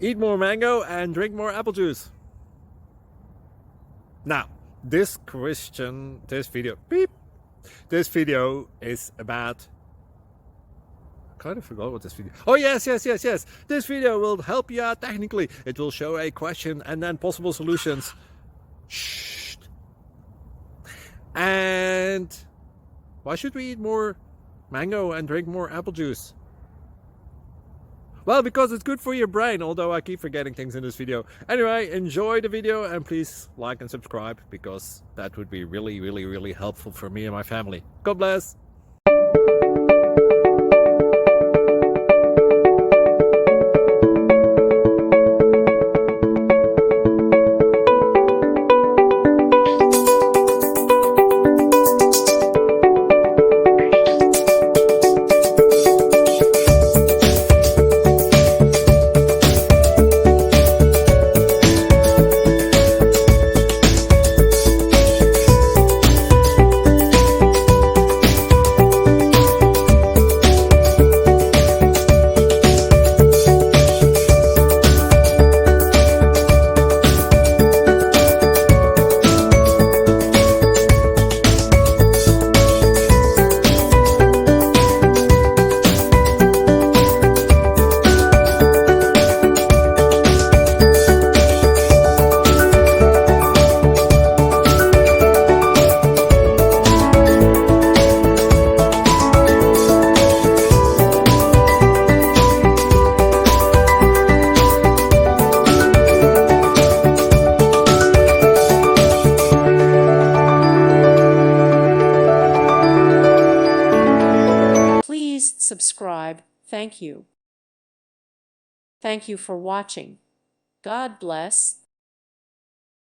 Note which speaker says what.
Speaker 1: Eat more mango and drink more apple juice. Now, this video is about, I kind of forgot what this video. Oh yes. This video will help you out technically. It will show a question and then possible solutions. Shh. And why should we eat more mango and drink more apple juice? Well, because it's good for your brain, although I keep forgetting things in this video. Anyway, enjoy the video and please like and subscribe, because that would be really helpful for me and my family. God bless!
Speaker 2: Subscribe. Thank you. Thank you for watching. God bless.